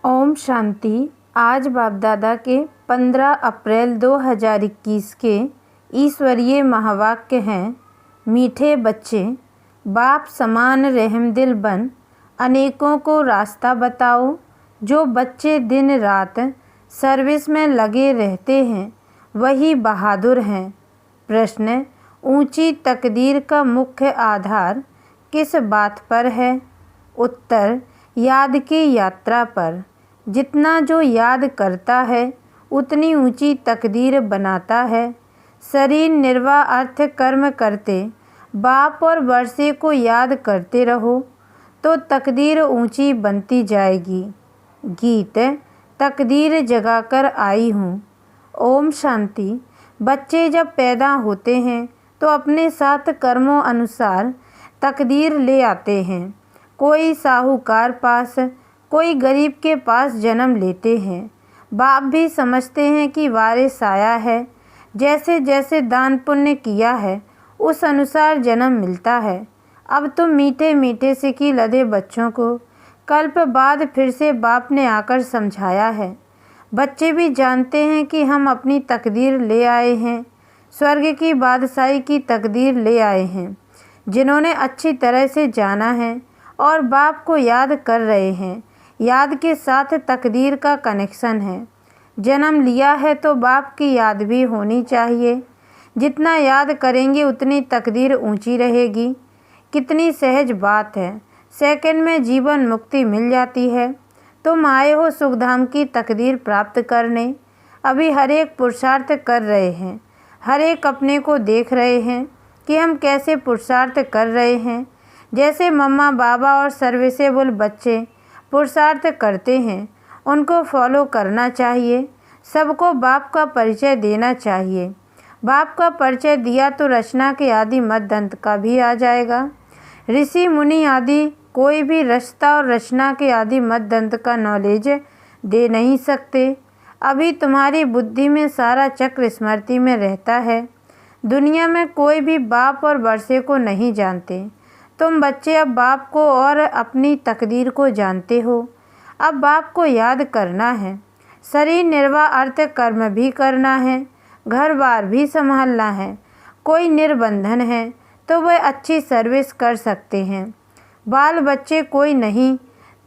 ओम शांति। आज बाप दादा के 15 अप्रैल 2021 के ईश्वरीय महावाक्य हैं। मीठे बच्चे, बाप समान रहमदिल बन अनेकों को रास्ता बताओ। जो बच्चे दिन रात सर्विस में लगे रहते हैं वही बहादुर हैं। प्रश्न: ऊंची तकदीर का मुख्य आधार किस बात पर है? उत्तर: याद की यात्रा पर। जितना जो याद करता है उतनी ऊंची तकदीर बनाता है। शरीर निर्वाह अर्थ कर्म करते बाप और वर्षे को याद करते रहो तो तकदीर ऊंची बनती जाएगी। गीत: तकदीर जगाकर आई हूँ। ओम शांति। बच्चे जब पैदा होते हैं तो अपने साथ कर्मों अनुसार तकदीर ले आते हैं। कोई साहूकार पास, कोई गरीब के पास जन्म लेते हैं। बाप भी समझते हैं कि वारिस आया है। जैसे जैसे दान पुण्य किया है उस अनुसार जन्म मिलता है। अब तो मीठे मीठे से की लदे बच्चों को कल्प बाद फिर से बाप ने आकर समझाया है। बच्चे भी जानते हैं कि हम अपनी तकदीर ले आए हैं। स्वर्ग की बादशाही की तकदीर ले आए हैं। जिन्होंने अच्छी तरह से जाना है और बाप को याद कर रहे हैं। याद के साथ तकदीर का कनेक्शन है। जन्म लिया है तो बाप की याद भी होनी चाहिए। जितना याद करेंगे उतनी तकदीर ऊंची रहेगी। कितनी सहज बात है। सेकंड में जीवन मुक्ति मिल जाती है। तुम आए हो सुखधाम की तकदीर प्राप्त करने। अभी हर एक पुरुषार्थ कर रहे हैं। हर एक अपने को देख रहे हैं कि हम कैसे पुरुषार्थ कर रहे हैं। जैसे मम्मा बाबा और सर्विसेबल बच्चे पुरुषार्थ करते हैं उनको फॉलो करना चाहिए। सबको बाप का परिचय देना चाहिए। बाप का परिचय दिया तो रचना के आदि मध्य अंत का भी आ जाएगा। ऋषि मुनि आदि कोई भी रचता और रचना के आदि मध्य अंत का नॉलेज दे नहीं सकते। अभी तुम्हारी बुद्धि में सारा चक्र स्मृति में रहता है। दुनिया में कोई भी बाप और वर्षे को नहीं जानते। तुम बच्चे अब बाप को और अपनी तकदीर को जानते हो। अब बाप को याद करना है। शरीर निर्वाह अर्थ कर्म भी करना है। घर बार भी संभालना है। कोई निर्बंधन है तो वह अच्छी सर्विस कर सकते हैं। बाल बच्चे कोई नहीं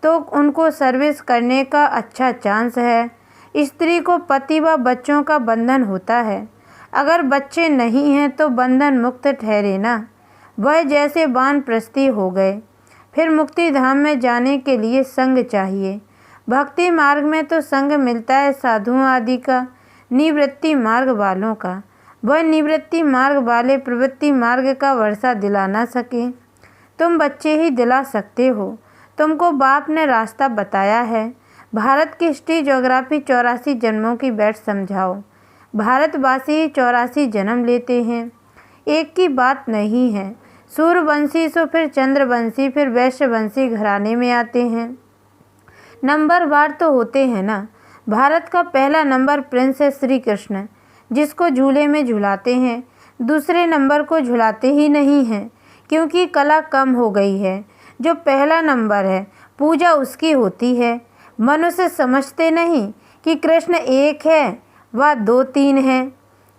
तो उनको सर्विस करने का अच्छा चांस है। स्त्री को पति व बच्चों का बंधन होता है। अगर बच्चे नहीं हैं तो बंधन मुक्त ठहरे ना। वह जैसे वानप्रस्थी हो गए। फिर मुक्ति धाम में जाने के लिए संग चाहिए। भक्ति मार्ग में तो संग मिलता है साधुओं आदि का, निवृत्ति मार्ग वालों का। वह निवृत्ति मार्ग वाले प्रवृत्ति मार्ग का वर्षा दिला ना सके। तुम बच्चे ही दिला सकते हो। तुमको बाप ने रास्ता बताया है। भारत की हिस्ट्री ज्योग्राफी 84 जन्मों की बैठ समझाओ। भारतवासी 84 जन्म लेते हैं। एक की बात नहीं है। सूर्यवंशी से फिर चंद्रवंशी फिर वैश्यवंशी घराने में आते हैं। नंबर वार तो होते हैं ना। भारत का पहला नंबर प्रिंस है श्री कृष्ण, जिसको झूले में झुलाते हैं। दूसरे नंबर को झुलाते ही नहीं हैं क्योंकि कला कम हो गई है। जो पहला नंबर है पूजा उसकी होती है। मनुष्य समझते नहीं कि कृष्ण एक है व 2-3 है।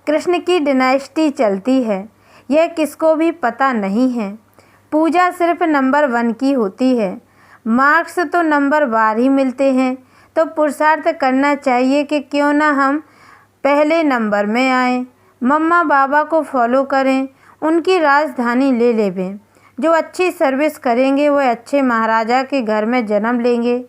कृष्ण की डायनेस्टी चलती है, यह किसको भी पता नहीं है। पूजा सिर्फ नंबर 1 की होती है। मार्क्स तो नंबर वार ही मिलते हैं। तो पुरुषार्थ करना चाहिए कि क्यों ना हम पहले नंबर में आएँ। मम्मा बाबा को फॉलो करें, उनकी राजधानी ले लेवें। जो अच्छी सर्विस करेंगे वो अच्छे महाराजा के घर में जन्म लेंगे।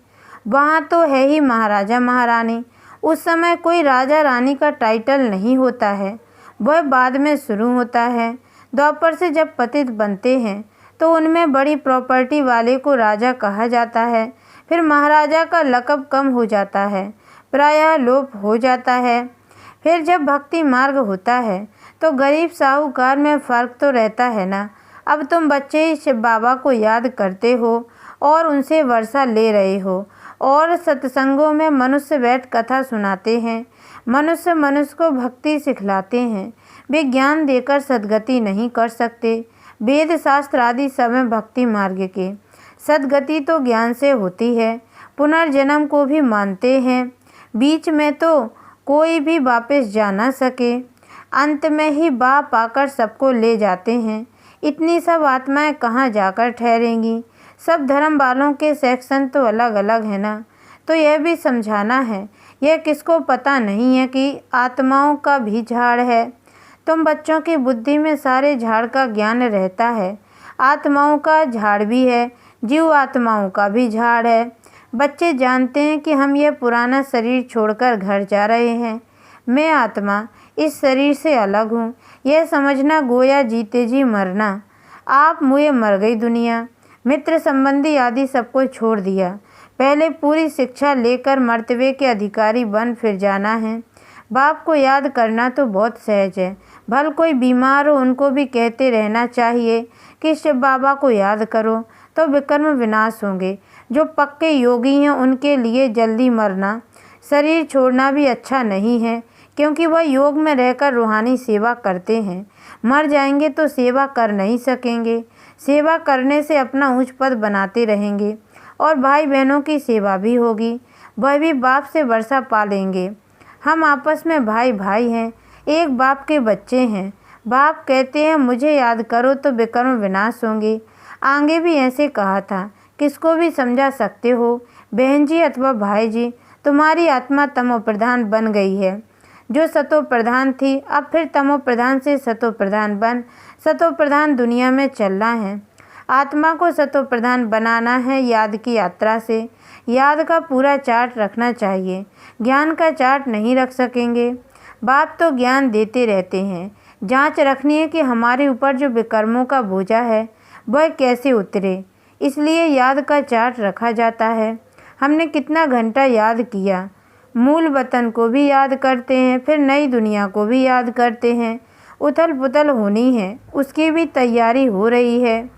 वहाँ तो है ही महाराजा महारानी। उस समय कोई राजा रानी का टाइटल नहीं होता है, वह बाद में शुरू होता है। द्वापर से जब पतित बनते हैं तो उनमें बड़ी प्रॉपर्टी वाले को राजा कहा जाता है। फिर महाराजा का लक़ब कम हो जाता है, प्रायः लोप हो जाता है। फिर जब भक्ति मार्ग होता है तो गरीब साहूकार में फ़र्क तो रहता है ना। अब तुम बच्चे शिव बाबा को याद करते हो और उनसे वर्षा ले रहे हो। और सत्संगों में मनुष्य बैठ कथा सुनाते हैं। मनुष्य को भक्ति सिखलाते हैं। वे ज्ञान देकर सद्गति नहीं कर सकते। वेद शास्त्र आदि सब हैं भक्ति मार्ग के। सद्गति तो ज्ञान से होती है। पुनर्जन्म को भी मानते हैं। बीच में तो कोई भी वापस जा ना सके, अंत में ही बाप आकर सबको ले जाते हैं। इतनी सब आत्माएं कहाँ जाकर ठहरेंगी? सब धर्म वालों के सेक्शन तो अलग अलग है ना, तो यह भी समझाना है। यह किसको पता नहीं है कि आत्माओं का भी झाड़ है। तुम बच्चों की बुद्धि में सारे झाड़ का ज्ञान रहता है। आत्माओं का झाड़ भी है, जीव आत्माओं का भी झाड़ है। बच्चे जानते हैं कि हम यह पुराना शरीर छोड़कर घर जा रहे हैं। मैं आत्मा इस शरीर से अलग हूँ, यह समझना गोया जीते जी मरना। आप मुझे मर गई दुनिया, मित्र संबंधी आदि सबको छोड़ दिया। पहले पूरी शिक्षा लेकर मर्तबे के अधिकारी बन फिर जाना है। बाप को याद करना तो बहुत सहज है। भल कोई बीमार हो उनको भी कहते रहना चाहिए कि शिव बाबा को याद करो, तो विकर्म विनाश होंगे। जो पक्के योगी हैं उनके लिए जल्दी मरना, शरीर छोड़ना भी अच्छा नहीं है, क्योंकि वह योग में रहकर रूहानी सेवा करते हैं। मर जाएंगे तो सेवा कर नहीं सकेंगे। सेवा करने से अपना ऊंच पद बनाते रहेंगे और भाई बहनों की सेवा भी होगी, वह भी बाप से वर्षा पा लेंगे। हम आपस में भाई भाई हैं, एक बाप के बच्चे हैं। बाप कहते हैं मुझे याद करो तो विकर्म विनाश होंगे। आगे भी ऐसे कहा था। किसको भी समझा सकते हो बहन जी अथवा भाई जी, तुम्हारी आत्मा तमो प्रधान बन गई है। जो सतो प्रधान थी अब फिर तमो प्रधान से सतो प्रधान बन सतो प्रधान दुनिया में चलना है। आत्मा को सतो प्रधान बनाना है याद की यात्रा से। याद का पूरा चार्ट रखना चाहिए, ज्ञान का चार्ट नहीं रख सकेंगे। बाप तो ज्ञान देते रहते हैं, जांच रखनी है कि हमारे ऊपर जो विकर्मों का बोझा है वह कैसे उतरे, इसलिए याद का चार्ट रखा जाता है। हमने कितना घंटा याद किया। मूल वतन को भी याद करते हैं, फिर नई दुनिया को भी याद करते हैं। उथल पुथल होनी है, उसकी भी तैयारी हो रही है।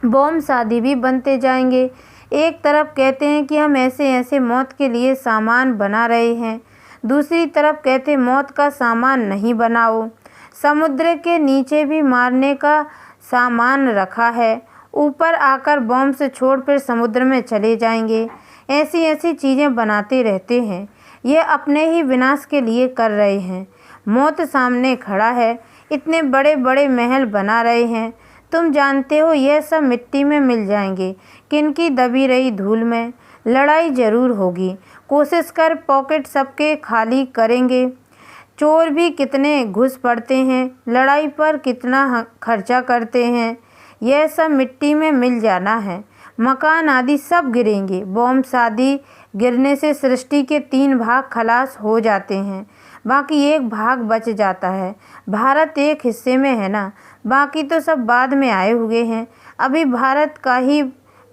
बॉम्ब शादी भी बनते जाएंगे। एक तरफ कहते हैं कि हम ऐसे ऐसे मौत के लिए सामान बना रहे हैं, दूसरी तरफ कहते मौत का सामान नहीं बनाओ। समुद्र के नीचे भी मारने का सामान रखा है, ऊपर आकर बॉम्ब से छोड़ फिर समुद्र में चले जाएंगे। ऐसी ऐसी चीज़ें बनाते रहते हैं। ये अपने ही विनाश के लिए कर रहे हैं। मौत सामने खड़ा है, इतने बड़े बड़े महल बना रहे हैं। तुम जानते हो यह सब मिट्टी में मिल जाएंगे, किनकी दबी रही धूल में। लड़ाई जरूर होगी, कोशिश कर पॉकेट सबके खाली करेंगे। चोर भी कितने घुस पड़ते हैं, लड़ाई पर कितना खर्चा करते हैं। यह सब मिट्टी में मिल जाना है। मकान आदि सब गिरेंगे। बॉम्ब शादी गिरने से सृष्टि के 3 भाग खलास हो जाते हैं, बाकी एक भाग बच जाता है। भारत एक हिस्से में है ना, बाकी तो सब बाद में आए हुए हैं। अभी भारत का ही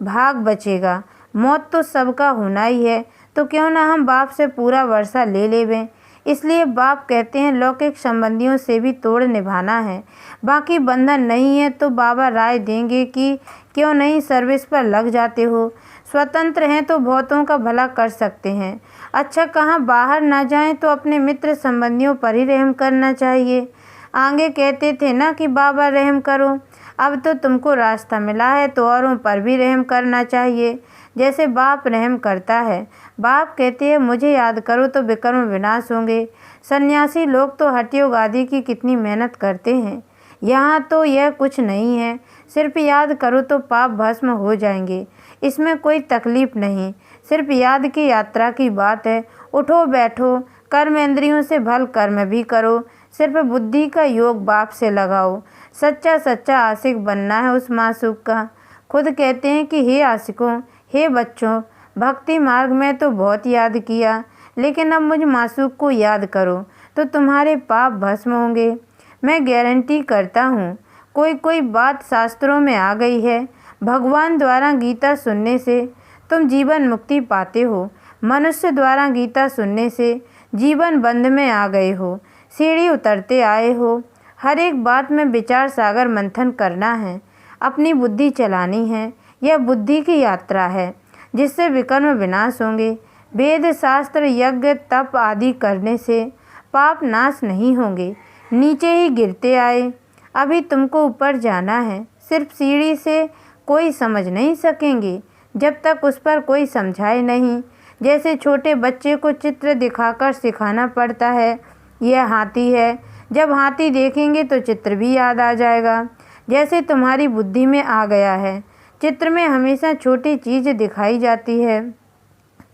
भाग बचेगा। मौत तो सबका होना ही है, तो क्यों ना हम बाप से पूरा वर्षा ले लेवें। इसलिए बाप कहते हैं लौकिक संबंधियों से भी तोड़ निभाना है। बाकी बंधन नहीं है तो बाबा राय देंगे कि क्यों नहीं सर्विस पर लग जाते हो। स्वतंत्र हैं तो बहुतों का भला कर सकते हैं। अच्छा कहाँ बाहर ना जाएं तो अपने मित्र संबंधियों पर ही रहम करना चाहिए। आगे कहते थे ना कि बाबा रहम करो, अब तो तुमको रास्ता मिला है तो औरों पर भी रहम करना चाहिए, जैसे बाप रहम करता है। बाप कहते हैं मुझे याद करो तो विकर्म विनाश होंगे। सन्यासी लोग तो हठयोग आदि की कितनी मेहनत करते हैं, यहाँ तो यह कुछ नहीं है। सिर्फ याद करो तो पाप भस्म हो जाएंगे, इसमें कोई तकलीफ नहीं। सिर्फ याद की यात्रा की बात है। उठो बैठो, कर्म इंद्रियों से भल कर्म भी करो। सिर्फ बुद्धि का योग बाप से लगाओ। सच्चा सच्चा आशिक बनना है उस मासूक का। खुद कहते हैं कि हे आशिकों, हे बच्चों, भक्ति मार्ग में तो बहुत याद किया, लेकिन अब मुझ मासूक को याद करो तो तुम्हारे पाप भस्म होंगे। मैं गारंटी करता हूँ कोई कोई बात शास्त्रों में आ गई है। भगवान द्वारा गीता सुनने से तुम जीवन मुक्ति पाते हो, मनुष्य द्वारा गीता सुनने से जीवन बंध में आ गए हो, सीढ़ी उतरते आए हो। हर एक बात में विचार सागर मंथन करना है, अपनी बुद्धि चलानी है। यह बुद्धि की यात्रा है जिससे विकर्म विनाश होंगे। वेद शास्त्र यज्ञ तप आदि करने से पाप नाश नहीं होंगे, नीचे ही गिरते आए। अभी तुमको ऊपर जाना है, सिर्फ सीढ़ी से कोई समझ नहीं सकेंगे। जब तक उस पर कोई समझाए नहीं। जैसे छोटे बच्चे को चित्र दिखाकर सिखाना पड़ता है। यह हाथी है, जब हाथी देखेंगे तो चित्र भी याद आ जाएगा। जैसे तुम्हारी बुद्धि में आ गया है, चित्र में हमेशा छोटी चीज़ दिखाई जाती है।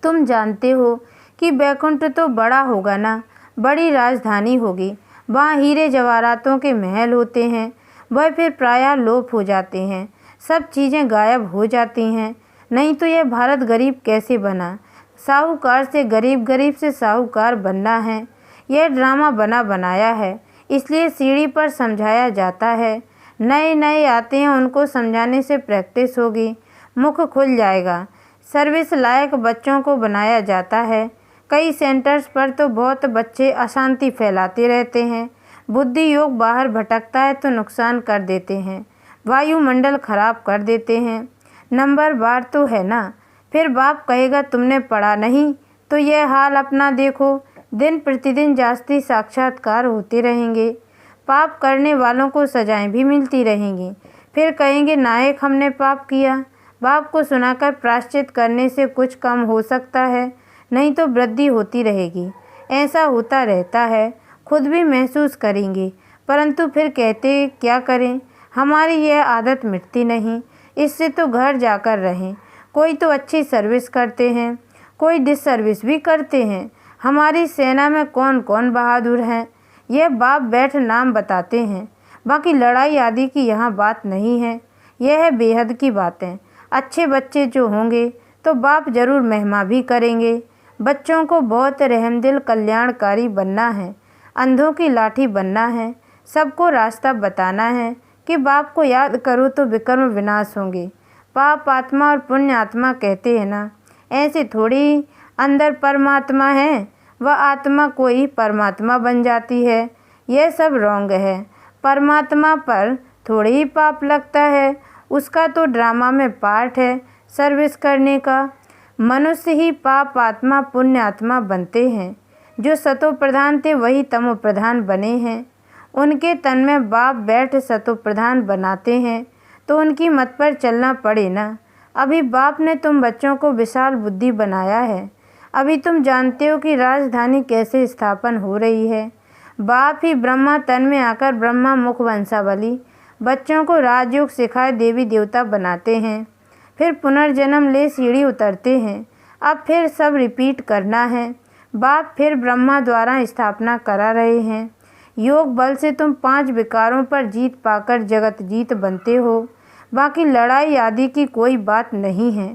तुम जानते हो कि बैकुंठ तो बड़ा होगा ना, बड़ी राजधानी होगी। वहाँ हीरे जवाहरातों के महल होते हैं, वह फिर प्रायः लोप हो जाते हैं, सब चीज़ें गायब हो जाती हैं। नहीं तो यह भारत गरीब कैसे बना? साहूकार से गरीब, गरीब से साहूकार बनना है। यह ड्रामा बना बनाया है, इसलिए सीढ़ी पर समझाया जाता है। नए नए आते हैं, उनको समझाने से प्रैक्टिस होगी, मुख खुल जाएगा। सर्विस लायक बच्चों को बनाया जाता है। कई सेंटर्स पर तो बहुत बच्चे अशांति फैलाते रहते हैं। बुद्धि योग बाहर भटकता है तो नुकसान कर देते हैं, वायुमंडल खराब कर देते हैं। नंबर बार तो है ना। फिर बाप कहेगा तुमने पढ़ा नहीं, तो यह हाल अपना देखो। दिन प्रतिदिन जास्ती साक्षात्कार होते रहेंगे, पाप करने वालों को सजाएं भी मिलती रहेंगी। फिर कहेंगे नायक हमने पाप किया। बाप को सुनाकर प्रायश्चित करने से कुछ कम हो सकता है, नहीं तो वृद्धि होती रहेगी। ऐसा होता रहता है, खुद भी महसूस करेंगे, परंतु फिर कहते क्या करें, हमारी यह आदत मिटती नहीं। इससे तो घर जाकर रहें। कोई तो अच्छी सर्विस करते हैं, कोई डिस सर्विस भी करते हैं। हमारी सेना में कौन कौन बहादुर हैं, यह बाप बैठ नाम बताते हैं। बाकी लड़ाई आदि की यहाँ बात नहीं है, यह है बेहद की बातें। अच्छे बच्चे जो होंगे तो बाप जरूर महिमा भी करेंगे। बच्चों को बहुत रहमदिल कल्याणकारी बनना है, अंधों की लाठी बनना है, सबको रास्ता बताना है कि बाप को याद करो तो विकर्म विनाश होंगे। पाप आत्मा और पुण्य आत्मा कहते हैं ना, ऐसे थोड़ी अंदर परमात्मा है, वह आत्मा कोई परमात्मा बन जाती है। यह सब रॉन्ग है। परमात्मा पर थोड़ी ही पाप लगता है, उसका तो ड्रामा में पार्ट है सर्विस करने का। मनुष्य ही पाप आत्मा पुण्य आत्मा बनते हैं। जो सतो प्रधान थे वही तमो प्रधान बने हैं। उनके तन में बाप बैठ सतो प्रधान बनाते हैं, तो उनकी मत पर चलना पड़े ना। अभी बाप ने तुम बच्चों को विशाल बुद्धि बनाया है। अभी तुम जानते हो कि राजधानी कैसे स्थापन हो रही है। बाप ही ब्रह्मा तन में आकर ब्रह्मा मुख वंशावली बच्चों को राजयोग सिखाए देवी देवता बनाते हैं, फिर पुनर्जन्म ले सीढ़ी उतरते हैं। अब फिर सब रिपीट करना है। बाप फिर ब्रह्मा द्वारा स्थापना करा रहे हैं। योग बल से तुम 5 विकारों पर जीत पाकर जगत जीत बनते हो। बाकी लड़ाई आदि की कोई बात नहीं है।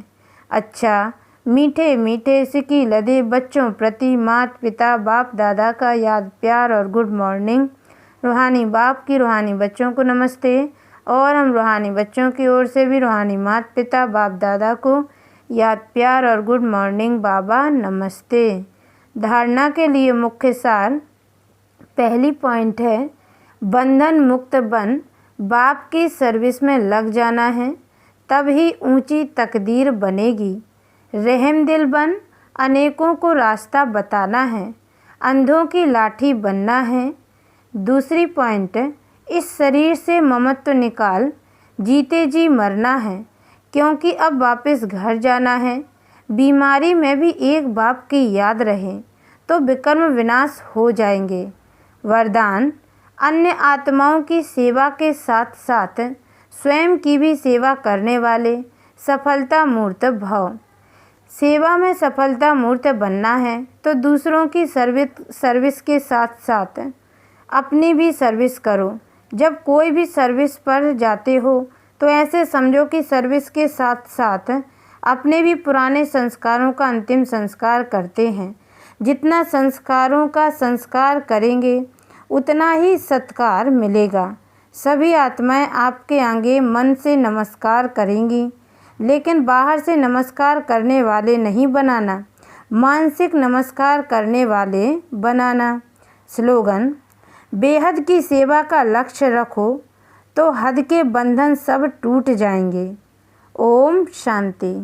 अच्छा, मीठे मीठे सिकी लदे बच्चों प्रति माता पिता बाप दादा का याद प्यार और गुड मॉर्निंग। रूहानी बाप की रूहानी बच्चों को नमस्ते, और हम रूहानी बच्चों की ओर से भी रूहानी माता पिता बाप दादा को याद प्यार और गुड मॉर्निंग बाबा नमस्ते। धारणा के लिए मुख्य सार, पहली पॉइंट है बंधन मुक्त बन बाप की सर्विस में लग जाना है, तब ही ऊंची तकदीर बनेगी। रहमदिल बन अनेकों को रास्ता बताना है, अंधों की लाठी बनना है। दूसरी पॉइंट, इस शरीर से ममत्व निकाल जीते जी मरना है, क्योंकि अब वापस घर जाना है। बीमारी में भी एक बाप की याद रहे तो विकर्म विनाश हो जाएंगे। वरदान, अन्य आत्माओं की सेवा के साथ साथ स्वयं की भी सेवा करने वाले सफलता मूर्त भव। सेवा में सफलता मूर्त बनना है तो दूसरों की सर्विस के साथ साथ अपनी भी सर्विस करो। जब कोई भी सर्विस पर जाते हो तो ऐसे समझो कि सर्विस के साथ साथ अपने भी पुराने संस्कारों का अंतिम संस्कार करते हैं। जितना संस्कारों का संस्कार करेंगे उतना ही सत्कार मिलेगा। सभी आत्माएं आपके आगे मन से नमस्कार करेंगी, लेकिन बाहर से नमस्कार करने वाले नहीं बनाना, मानसिक नमस्कार करने वाले बनाना। स्लोगन, बेहद की सेवा का लक्ष्य रखो तो हद के बंधन सब टूट जाएंगे। ओम शांति।